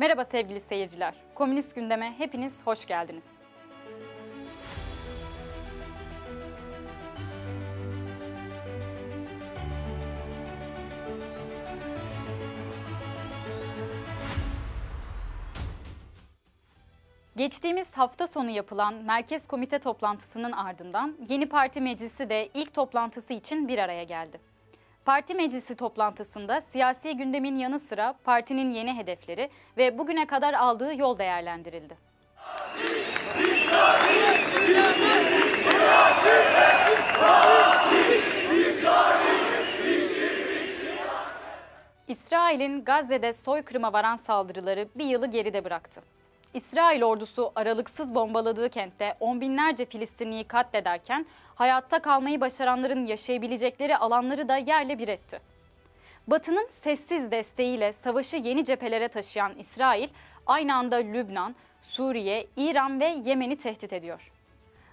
Merhaba sevgili seyirciler. Komünist Gündem'e hepiniz hoş geldiniz. Geçtiğimiz hafta sonu yapılan Merkez Komite toplantısının ardından yeni parti meclisi de ilk toplantısı için bir araya geldi. Parti meclisi toplantısında siyasi gündemin yanı sıra partinin yeni hedefleri ve bugüne kadar aldığı yol değerlendirildi. İsrail'in Gazze'de soykırıma varan saldırıları bir yılı geride bıraktı. İsrail ordusu aralıksız bombaladığı kentte on binlerce Filistinliyi katlederken hayatta kalmayı başaranların yaşayabilecekleri alanları da yerle bir etti. Batı'nın sessiz desteğiyle savaşı yeni cephelere taşıyan İsrail, aynı anda Lübnan, Suriye, İran ve Yemen'i tehdit ediyor.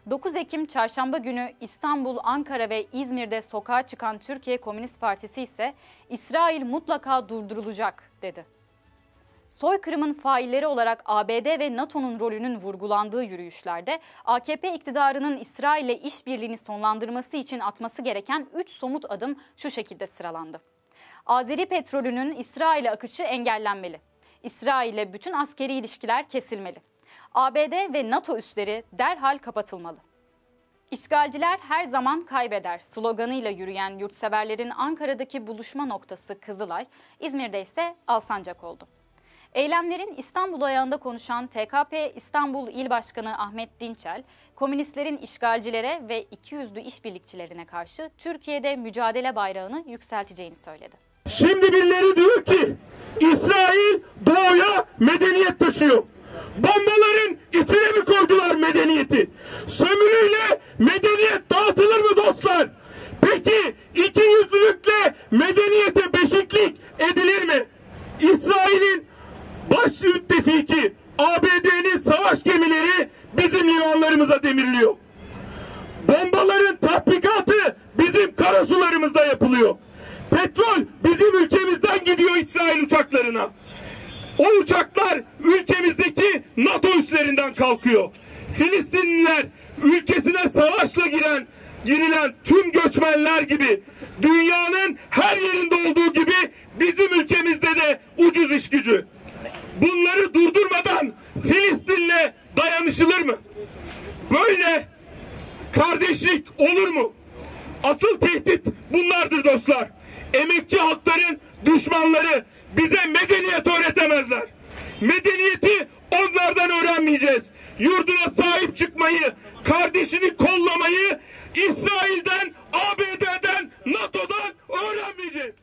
9 Ekim çarşamba günü İstanbul, Ankara ve İzmir'de sokağa çıkan Türkiye Komünist Partisi ise İsrail mutlaka durdurulacak dedi. Soykırımın failleri olarak ABD ve NATO'nun rolünün vurgulandığı yürüyüşlerde AKP iktidarının İsrail'le işbirliğini sonlandırması için atması gereken 3 somut adım şu şekilde sıralandı. Azeri petrolünün İsrail'e akışı engellenmeli. İsrail'le bütün askeri ilişkiler kesilmeli. ABD ve NATO üsleri derhal kapatılmalı. İşgalciler her zaman kaybeder sloganıyla yürüyen yurtseverlerin Ankara'daki buluşma noktası Kızılay, İzmir'de ise Alsancak oldu. Eylemlerin İstanbul ayağında konuşan TKP İstanbul İl Başkanı Ahmet Dinçel, komünistlerin işgalcilere ve ikiyüzlü işbirlikçilerine karşı Türkiye'de mücadele bayrağını yükselteceğini söyledi. Şimdi birileri diyor ki İsrail doğuya medeniyet taşıyor. Bombaların içine mi koydular medeniyeti? Sömürüyle medeniyet dağıtılır mı dostlar? Peki ikiyüzlülükle medeniyete beşiklik edilir mi? İsrail'in baş müttefiki ABD'nin savaş gemileri bizim limanlarımıza demirliyor. Bombaların tatbikatı bizim karasularımızda yapılıyor. Petrol bizim ülkemizden gidiyor İsrail uçaklarına. O uçaklar ülkemizdeki NATO üslerinden kalkıyor. Filistinliler ülkesine savaşla girilen tüm göçmenler gibi dünyanın her yerinde olduğu gibi bizim ülkemizde de ucuz iş gücü. Bunları durdurmadan Filistin'le dayanışılır mı? Böyle kardeşlik olur mu? Asıl tehdit bunlardır dostlar. Emekçi halkların düşmanları bize medeniyet öğretemezler. Medeniyeti onlardan öğrenmeyeceğiz. Yurduna sahip çıkmayı, kardeşini kollamayı İsrail'den, ABD'den, NATO'dan öğrenmeyeceğiz.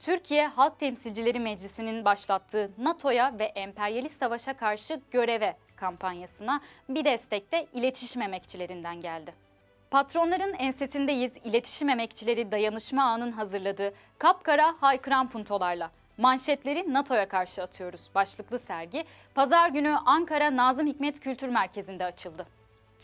Türkiye Halk Temsilcileri Meclisi'nin başlattığı NATO'ya ve emperyalist savaşa karşı göreve kampanyasına bir destek de iletişim emekçilerinden geldi. Patronların ensesindeyiz iletişim emekçileri dayanışma ağının hazırladığı kapkara haykıran puntolarla manşetleri NATO'ya karşı atıyoruz başlıklı sergi Pazar günü Ankara Nazım Hikmet Kültür Merkezi'nde açıldı.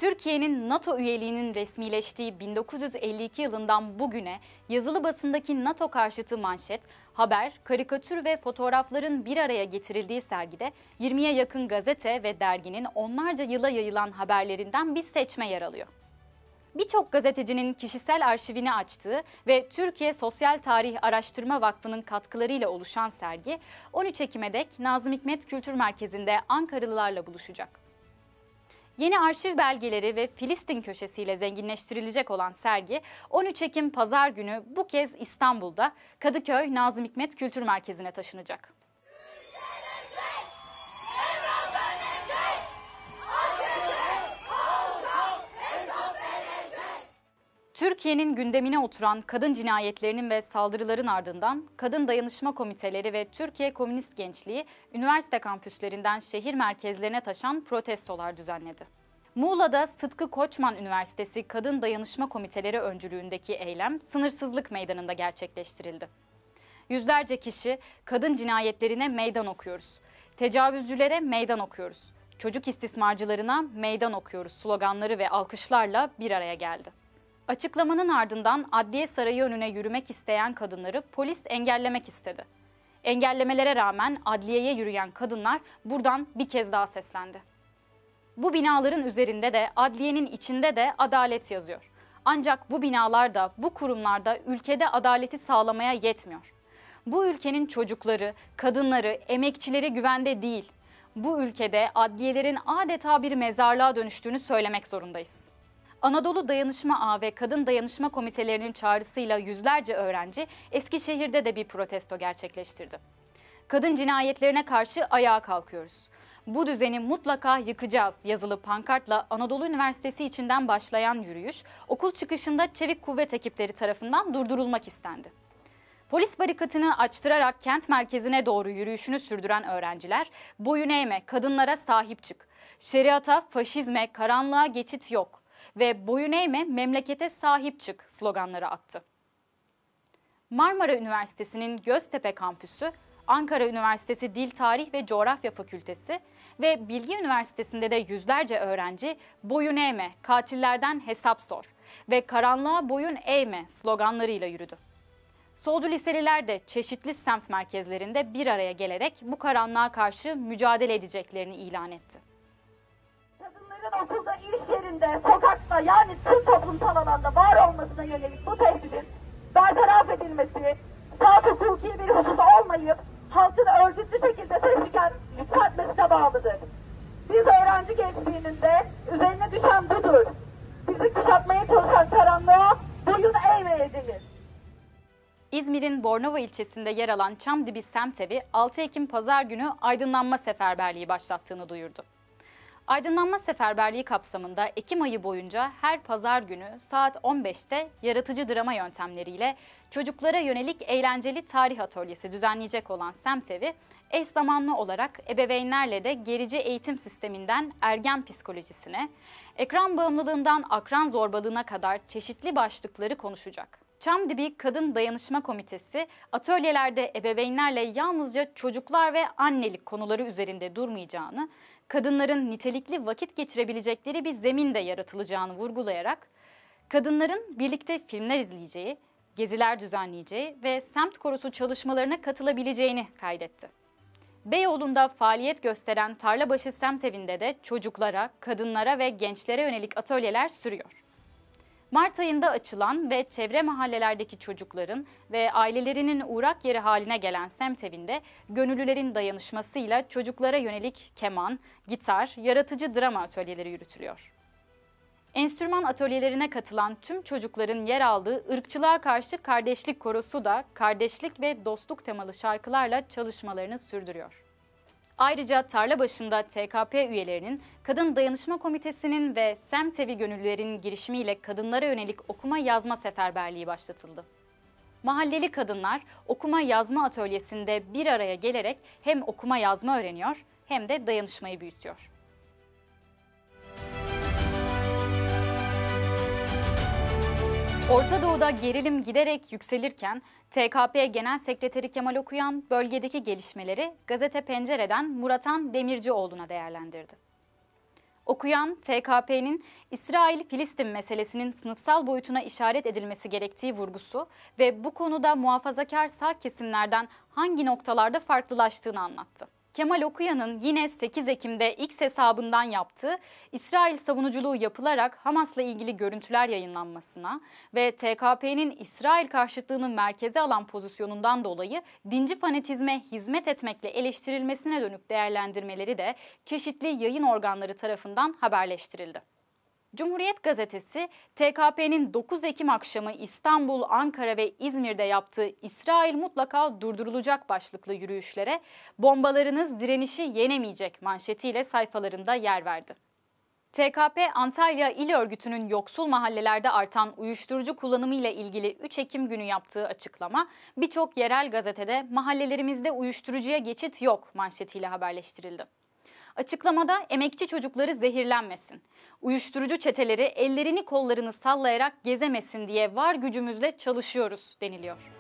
Türkiye'nin NATO üyeliğinin resmileştiği 1952 yılından bugüne yazılı basındaki NATO karşıtı manşet, haber, karikatür ve fotoğrafların bir araya getirildiği sergide 20'ye yakın gazete ve derginin onlarca yıla yayılan haberlerinden bir seçme yer alıyor. Birçok gazetecinin kişisel arşivini açtığı ve Türkiye Sosyal Tarih Araştırma Vakfı'nın katkılarıyla oluşan sergi 13 Ekim'e dek Nazım Hikmet Kültür Merkezi'nde Ankaralılarla buluşacak. Yeni arşiv belgeleri ve Filistin köşesiyle zenginleştirilecek olan sergi 13 Ekim Pazar günü bu kez İstanbul'da Kadıköy Nazım Hikmet Kültür Merkezi'ne taşınacak. Türkiye'nin gündemine oturan kadın cinayetlerinin ve saldırıların ardından kadın dayanışma komiteleri ve Türkiye Komünist Gençliği üniversite kampüslerinden şehir merkezlerine taşan protestolar düzenledi. Muğla'da Sıtkı Koçman Üniversitesi Kadın Dayanışma Komiteleri öncülüğündeki eylem Sınırsızlık Meydanı'nda gerçekleştirildi. Yüzlerce kişi kadın cinayetlerine meydan okuyoruz, tecavüzcülere meydan okuyoruz, çocuk istismarcılarına meydan okuyoruz sloganları ve alkışlarla bir araya geldi. Açıklamanın ardından Adliye Sarayı önüne yürümek isteyen kadınları polis engellemek istedi. Engellemelere rağmen adliyeye yürüyen kadınlar buradan bir kez daha seslendi. Bu binaların üzerinde de, adliyenin içinde de adalet yazıyor. Ancak bu binalarda, bu kurumlarda ülkede adaleti sağlamaya yetmiyor. Bu ülkenin çocukları, kadınları, emekçileri güvende değil. Bu ülkede adliyelerin adeta bir mezarlığa dönüştüğünü söylemek zorundayız. Anadolu Dayanışma Ağı ve Kadın Dayanışma Komitelerinin çağrısıyla yüzlerce öğrenci Eskişehir'de de bir protesto gerçekleştirdi. Kadın cinayetlerine karşı ayağa kalkıyoruz. Bu düzeni mutlaka yıkacağız yazılı pankartla Anadolu Üniversitesi içinden başlayan yürüyüş, okul çıkışında çevik kuvvet ekipleri tarafından durdurulmak istendi. Polis barikatını açtırarak kent merkezine doğru yürüyüşünü sürdüren öğrenciler, boyun eğme, kadınlara sahip çık, şeriata, faşizme, karanlığa geçit yok ve boyun eğme, memlekete sahip çık sloganları attı. Marmara Üniversitesi'nin Göztepe kampüsü, Ankara Üniversitesi Dil, Tarih ve Coğrafya Fakültesi ve Bilgi Üniversitesi'nde de yüzlerce öğrenci boyun eğme, katillerden hesap sor ve karanlığa boyun eğme sloganlarıyla yürüdü. Solcu liseliler de çeşitli semt merkezlerinde bir araya gelerek bu karanlığa karşı mücadele edeceklerini ilan etti. Kadınların okulda, iş yerinde, sokakta yani tüm toplumsal alanda var olmasına yönelik bu tehdidin bertaraf edilmesi, salt hukuki bir husus olmayıp halkın örgütlü şekilde ses yükseltmesine bağlıdır. Biz öğrenci gençliğinin de üzerine düşen budur. Bizi kuşatmaya çalışan karanlığa boyun eğmeyeceğiz. İzmir'in Bornova ilçesinde yer alan Çamdibi Semtevi, 6 Ekim Pazar günü aydınlanma seferberliği başlattığını duyurdu. Aydınlanma seferberliği kapsamında Ekim ayı boyunca her pazar günü saat 15'te yaratıcı drama yöntemleriyle çocuklara yönelik eğlenceli tarih atölyesi düzenleyecek olan Semtevi, eş zamanlı olarak ebeveynlerle de gerici eğitim sisteminden ergen psikolojisine, ekran bağımlılığından akran zorbalığına kadar çeşitli başlıkları konuşacak. Çamdibi Kadın Dayanışma Komitesi, atölyelerde ebeveynlerle yalnızca çocuklar ve annelik konuları üzerinde durmayacağını, kadınların nitelikli vakit geçirebilecekleri bir zemin de yaratılacağını vurgulayarak, kadınların birlikte filmler izleyeceği, geziler düzenleyeceği ve semt korosu çalışmalarına katılabileceğini kaydetti. Beyoğlu'nda faaliyet gösteren Tarlabaşı Semtevi'nde de çocuklara, kadınlara ve gençlere yönelik atölyeler sürüyor. Mart ayında açılan ve çevre mahallelerdeki çocukların ve ailelerinin uğrak yeri haline gelen Semtevi'nde gönüllülerin dayanışmasıyla çocuklara yönelik keman, gitar, yaratıcı drama atölyeleri yürütülüyor. Enstrüman atölyelerine katılan tüm çocukların yer aldığı ırkçılığa karşı kardeşlik korosu da kardeşlik ve dostluk temalı şarkılarla çalışmalarını sürdürüyor. Ayrıca Tarlabaşı'nda TKP üyelerinin, Kadın Dayanışma Komitesi'nin ve Semtevi gönüllülerinin girişimiyle kadınlara yönelik okuma yazma seferberliği başlatıldı. Mahalleli kadınlar okuma yazma atölyesinde bir araya gelerek hem okuma yazma öğreniyor hem de dayanışmayı büyütüyor. Orta Doğu'da gerilim giderek yükselirken TKP Genel Sekreteri Kemal Okuyan bölgedeki gelişmeleri Gazete Pencere'den Muratan Demircioğlu'na değerlendirdi. Okuyan, TKP'nin İsrail-Filistin meselesinin sınıfsal boyutuna işaret edilmesi gerektiği vurgusu ve bu konuda muhafazakar sağ kesimlerden hangi noktalarda farklılaştığını anlattı. Kemal Okuyan'ın yine 8 Ekim'de X hesabından yaptığı İsrail savunuculuğu yapılarak Hamas'la ilgili görüntüler yayınlanmasına ve TKP'nin İsrail karşıtlığını merkeze alan pozisyonundan dolayı dinci fanatizme hizmet etmekle eleştirilmesine dönük değerlendirmeleri de çeşitli yayın organları tarafından haberleştirildi. Cumhuriyet Gazetesi, TKP'nin 9 Ekim akşamı İstanbul, Ankara ve İzmir'de yaptığı İsrail mutlaka durdurulacak başlıklı yürüyüşlere bombalarınız direnişi yenemeyecek manşetiyle sayfalarında yer verdi. TKP Antalya İl Örgütü'nün yoksul mahallelerde artan uyuşturucu kullanımı ile ilgili 3 Ekim günü yaptığı açıklama birçok yerel gazetede mahallelerimizde uyuşturucuya geçit yok manşetiyle haberleştirildi. Açıklamada emekçi çocukları zehirlenmesin, uyuşturucu çeteleri ellerini kollarını sallayarak gezemesin diye var gücümüzle çalışıyoruz deniliyor.